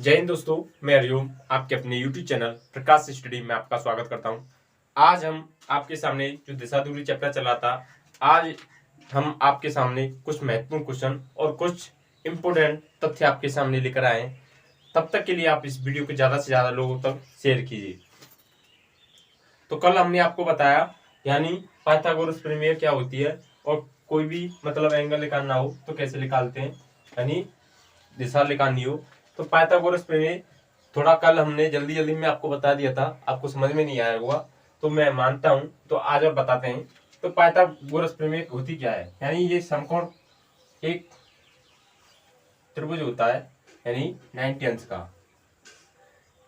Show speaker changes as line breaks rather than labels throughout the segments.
जय हिंद दोस्तों, मैं हरिओम आपके अपने YouTube चैनल प्रकाश स्टडी में आपका स्वागत करता हूं। आज हम आपके सामने जो दिशा दूरी चैप्टर चला था, आज हम आपके सामने कुछ महत्वपूर्ण क्वेश्चन और कुछ इंपोर्टेंट तथ्य आपके सामने लेकर आए हैं। तब तक के लिए आप इस वीडियो को ज़्यादा से ज़्यादा लोगों तक शेयर कीजिए। तो कल हमने आपको बताया यानी पाइथागोरस प्रमेय क्या होती है और कोई भी मतलब एंगल निकालना हो तो कैसे निकालते हैं, यानी दिशा निकालनी हो तो पाइथागोरस प्रमेय थोड़ा कल हमने जल्दी जल्दी में आपको बता दिया था, आपको समझ में नहीं आया होगा तो मैं मानता हूं। तो आज और बताते हैं। तो पाइथागोरस प्रमेय होती क्या है, यानी ये समकोण एक त्रिभुज होता है यानी 90 अंश का।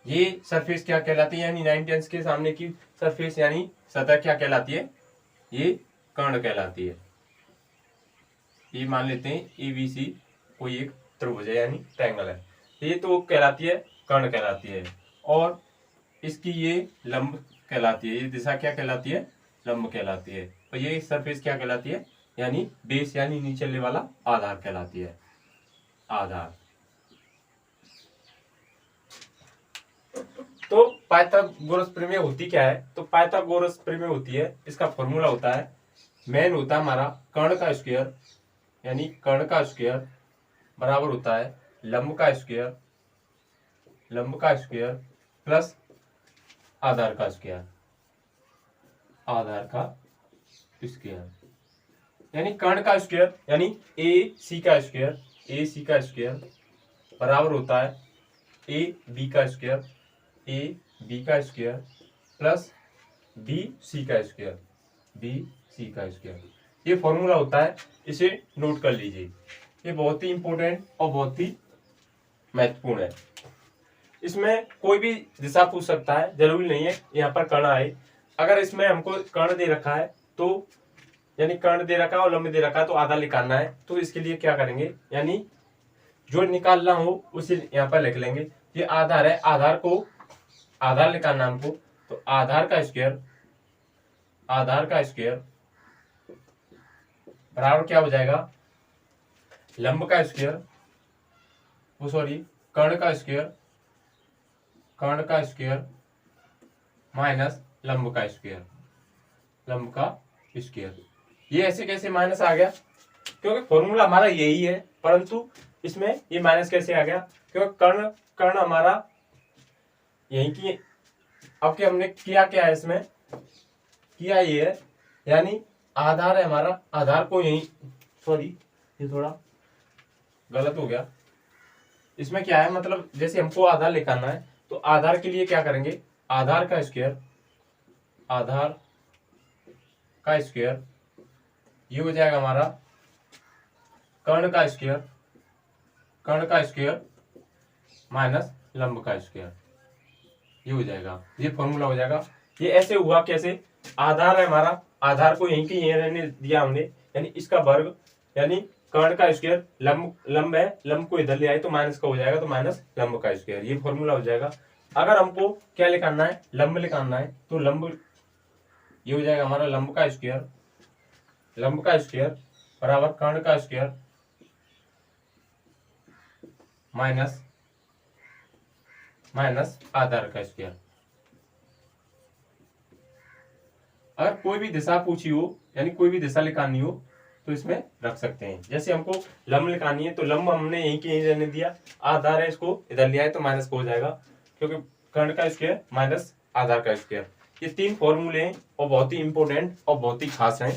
ये सरफेस क्या कहलाती है, यानी 90 अंश के सामने की सरफेस यानी सतह क्या कहलाती है, ये कर्ण कहलाती है। ये मान लेते हैं ABC कोई एक त्रिभुज है यानी ट्रायंगल है, ये तो कहलाती है कर्ण कहलाती है। और इसकी ये लंब कहलाती है, ये दिशा क्या कहलाती है, लंब कहलाती है। और ये सरफेस क्या कहलाती है, यानी बेस यानी नीचे वाला आधार कहलाती है, आधार। तो पाइथागोरस प्रमेय होती क्या है, तो पाइथागोरस प्रमेय होती है, इसका फॉर्मूला होता है, मेन होता है हमारा कर्ण का स्क्वायर, यानी कर्ण का स्क्वायर बराबर होता है लंब का स्क्वायर, लंब का स्क्वायर प्लस आधार का स्क्वायर, आधार का स्क्वायर। यानी कर्ण का स्क्वायर यानी AC का स्क्वायर, AC का स्क्वायर बराबर होता है AB का स्क्वायर, AB का स्क्वायर प्लस BC का स्क्वायर, BC का स्क्वायर। ये फॉर्मूला होता है, इसे नोट कर लीजिए। ये बहुत ही इंपॉर्टेंट और बहुत ही महत्वपूर्ण है। इसमें कोई भी दिशा पूछ सकता है, जरूरी नहीं है यहाँ पर कर्ण आए। अगर इसमें हमको कर्ण दे रखा है तो यानी कर्ण दे रखा है और लंब दे रखा है तो आधार निकालना है, तो इसके लिए क्या करेंगे, यानी जो निकालना हो उसे यहाँ पर लिख लेंगे। ये आधार है, आधार को आधार निकालना हमको, तो आधार का स्क्वायर, आधार का स्क्वायर बराबर क्या हो जाएगा, लंब का स्क्वायर, वो सॉरी कर्ण का स्क्वायर, कर्ण का स्क्वायर माइनस लंब का स्क्वायर, लंब का स्क्वायर। ये ऐसे कैसे माइनस आ गया, क्योंकि फॉर्मूला हमारा यही है, परंतु इसमें ये माइनस कैसे आ गया, क्योंकि कर्ण कर्ण हमारा यही की। अब क्या हमने किया, क्या है इसमें किया ये है, यानी आधार है हमारा, आधार को यही, सॉरी ये थोड़ा गलत हो गया। इसमें क्या है, मतलब जैसे हमको आधार निकालना है तो आधार के लिए क्या करेंगे, आधार का स्क्वायर, आधार का स्क्वायर ये हो जाएगा हमारा कर्ण का स्क्वायर, कर्ण का स्क्वायर माइनस लंब का स्क्वायर, ये हो जाएगा, ये फॉर्मूला हो जाएगा। ये ऐसे हुआ कैसे, आधार है हमारा, आधार को यहीं के यहीं रहने दिया हमने, यानी इसका वर्ग, यानी कर्ण का स्क्वायर, लंब लंब है, लंब को इधर ले आए तो माइनस का हो जाएगा, तो माइनस लंब का स्क्वायर, ये फॉर्मूला हो जाएगा। अगर हमको क्या निकालना है, लंब निकालना है, तो लंब ये हो जाएगा हमारा लंब का स्क्वायर, लंब का स्क्वायर बराबर कर्ण का स्क्वायर माइनस माइनस आधार का स्क्वायर। अगर कोई भी दिशा पूछी हो, यानी कोई भी दिशा निकालनी हो तो इसमें रख सकते हैं। जैसे हमको लंब निकालनी है तो लंब हमने यहीं के यहीं रहने दिया, आधार है इसको इधर लिया है तो माइनस को हो जाएगा, क्योंकि कर्ण का स्क्वायर माइनस आधार का स्क्वायर। ये तीन फॉर्मूले हैं और बहुत ही इंपॉर्टेंट और बहुत ही खास हैं,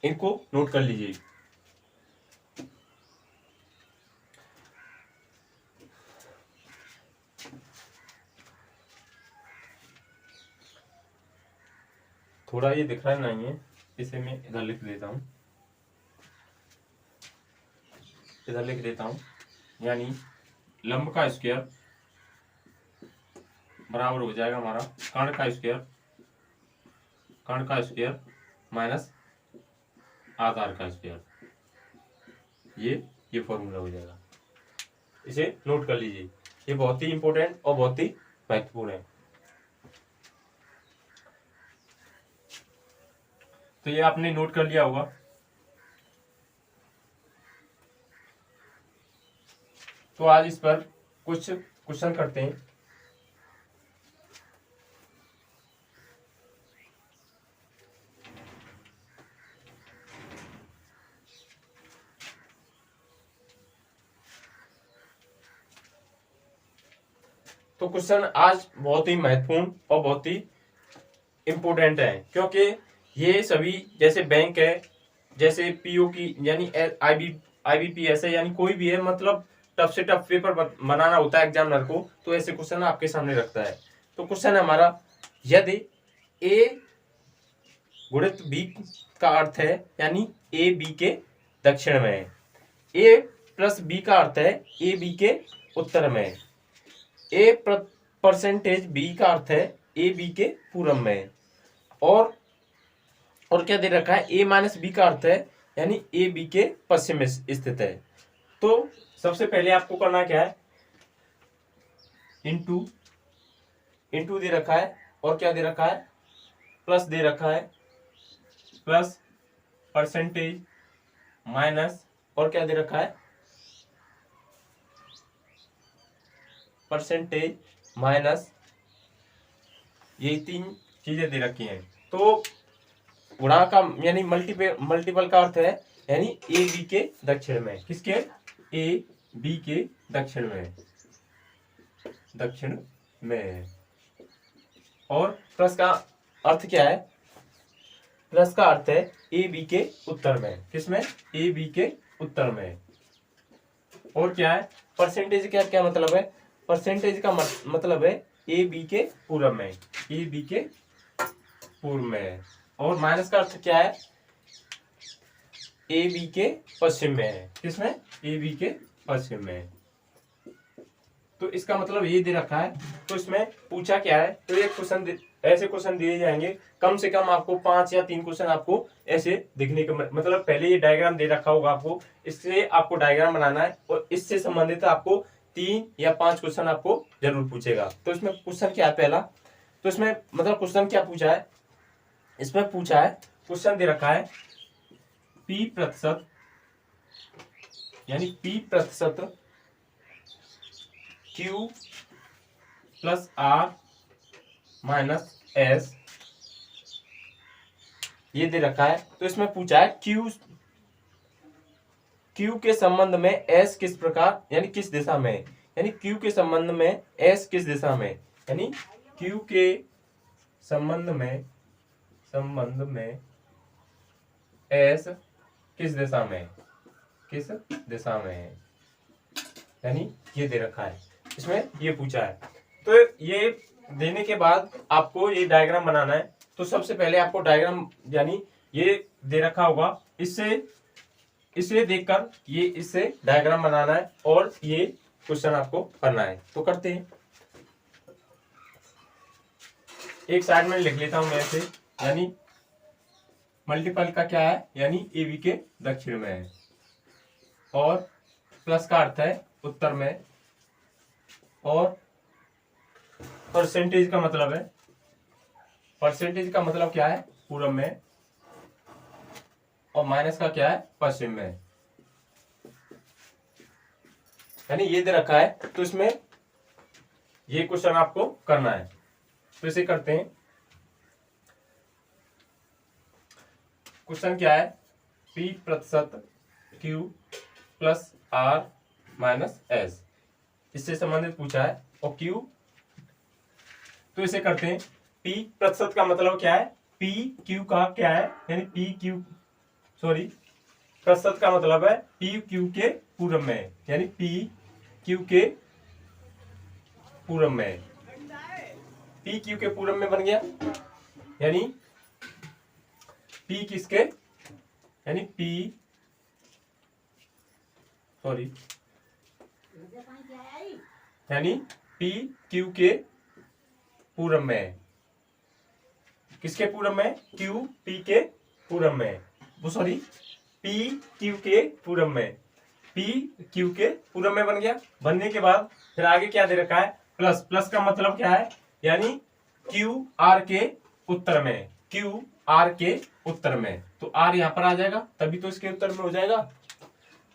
इनको नोट कर लीजिए। थोड़ा ये दिख रहा नहीं है, इसे मैं इधर लिख देता हूं, इधर लिख देता हूं, यानी लंब का स्क्वायर बराबर हो जाएगा हमारा कर्ण का स्क्वायर, कर्ण का स्क्वायर माइनस आधार का स्क्वायर, ये फॉर्मूला हो जाएगा। इसे नोट कर लीजिए, ये बहुत ही इंपॉर्टेंट और बहुत ही महत्वपूर्ण है। तो ये आपने नोट कर लिया होगा। तो आज इस पर कुछ क्वेश्चन करते हैं। तो क्वेश्चन आज बहुत ही महत्वपूर्ण और बहुत ही इम्पोर्टेंट है, क्योंकि ये सभी जैसे बैंक है, जैसे पीओ की यानी आईबीपीएस है, यानी कोई भी है, मतलब टफ से टफ पेपर बनाना होता है एग्जामिनर को, तो ऐसे क्वेश्चन आपके सामने रखता है। तो क्वेश्चन है हमारा, यदि ए गुणित बी का अर्थ है यानी ए बी के दक्षिण में है, ए प्लस बी का अर्थ है ए बी के उत्तर में है, ए परसेंटेज बी का अर्थ है ए बी के पूर्व में, और क्या दे रखा है, ए माइनस बी का अर्थ है यानी ए बी के पश्चिम में स्थित है। तो सबसे पहले आपको करना क्या है, इंटू दे रखा है, और क्या दे रखा है, प्लस दे रखा है, प्लस परसेंटेज माइनस, और क्या दे रखा है, परसेंटेज माइनस, ये 3 चीजें दे रखी हैं। तो गुणा का यानी मल्टीपल का अर्थ है यानी ए बी के दक्षिण में, किसके, ए बी के दक्षिण में, और प्लस का अर्थ क्या है, प्लस का अर्थ है ए बी के उत्तर में, किसमें, ए बी के उत्तर में, और क्या है, परसेंटेज का क्या मतलब है, परसेंटेज का मतलब है ए बी के पूर्व में, ए बी के पूर्व में, और माइनस का अर्थ क्या है, ए बी के पश्चिम में है, किसमें, ए बी के पश्चिम में। तो इसका मतलब ये दे रखा है। तो इसमें पूछा क्या है, तो एक क्वेश्चन ऐसे क्वेश्चन दिए जाएंगे, कम से कम आपको 5 या 3 क्वेश्चन आपको ऐसे दिखने का, मतलब पहले ये डायग्राम दे रखा होगा आपको, इससे आपको डायग्राम बनाना है, और इससे संबंधित आपको 3 या 5 क्वेश्चन आपको जरूर पूछेगा। तो इसमें क्वेश्चन क्या है पहला, तो इसमें मतलब क्वेश्चन क्या पूछा है, इसमें पूछा है, क्वेश्चन दे रखा है P% यानी P% Q plus R minus S, ये दे रखा है। तो इसमें पूछा है Q के संबंध में S किस प्रकार यानी किस दिशा में, यानी Q के संबंध में S किस दिशा में, यानी Q के संबंध में S किस दिशा में है, यानी ये दे रखा है, इसमें ये पूछा है। तो ये देने के बाद आपको ये डायग्राम बनाना है। तो सबसे पहले आपको डायग्राम यानी ये दे रखा होगा, इसे देखकर ये इससे डायग्राम बनाना है, और ये क्वेश्चन आपको करना है। तो करते हैं, एक साइड में लिख लेता हूं मैं ऐसे, यानी मल्टीपल का क्या है, यानी ए बी के दक्षिण में है, और प्लस का अर्थ है उत्तर में, और परसेंटेज का मतलब क्या है, पूर्व में, और माइनस का क्या है, पश्चिम में, यानी ये दे रखा है। तो इसमें ये क्वेश्चन आपको करना है। तो इसे करते हैं। क्वेश्चन क्या है, P% Q plus R minus S, इससे संबंधित पूछा है, और Q, तो इसे करते हैं। P% का मतलब क्या है, PQ का क्या है, यानी प्रतिशत का मतलब है PQ के पूर्व में, यानी PQ के पूर्व में, PQ के पूर्व में बन गया, यानी P किसके, यानी PQ के पूर्व में, किसके पूर्व में, QP के पूर्व में, PQ के पूर्व में, PQ के पूर्व में बन गया। बनने के बाद फिर आगे क्या दे रखा है, प्लस का मतलब क्या है, यानी QR के उत्तर में, QR के उत्तर में, तो R यहां पर आ जाएगा, तभी तो इसके उत्तर में हो जाएगा।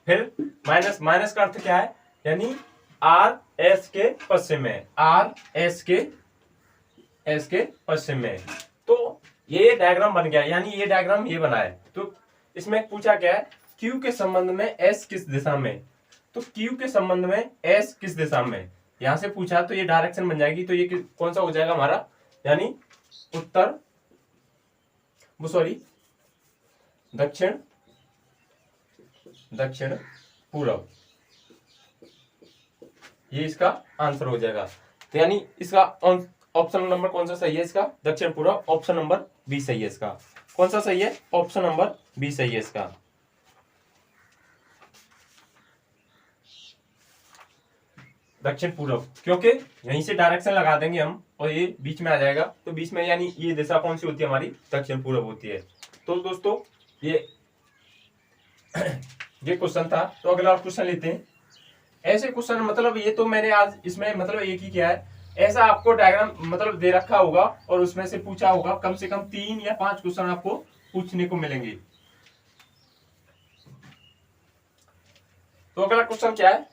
फिर माइनस का अर्थ क्या है, यानी आर एस के पश्चिम में, आर एस के पश्चिम में। तो ये डायग्राम बन गया, यानी ये डायग्राम ये बना है। तो इसमें पूछा क्या है, क्यू के संबंध में एस किस दिशा में, तो क्यू के संबंध में एस किस दिशा में यहां से पूछा, तो ये डायरेक्शन बन जाएगी। तो ये कौन सा हो जाएगा हमारा, यानी उत्तर सॉरी दक्षिण पूर्व, ये इसका आंसर हो जाएगा। तो यानी इसका ऑप्शन नंबर कौन सा सही है, इसका दक्षिण पूर्व, ऑप्शन नंबर बी सही है इसका। कौन सा सही है, ऑप्शन नंबर बी सही है इसका। दक्षिण पूर्व, क्योंकि यहीं से डायरेक्शन लगा देंगे हम और ये बीच में आ जाएगा। तो बीच में यानी ये दिशा कौन सी होती है हमारी, दक्षिण पूर्व होती है। तो दोस्तों ये क्वेश्चन था। तो अगला क्वेश्चन लेते हैं। ऐसे क्वेश्चन मतलब ये तो मैंने आज इसमें मतलब एक ही किया है, ऐसा आपको डायग्राम मतलब दे रखा होगा और उसमें से पूछा होगा, कम से कम 3 या 5 क्वेश्चन आपको पूछने को मिलेंगे। तो अगला क्वेश्चन क्या है,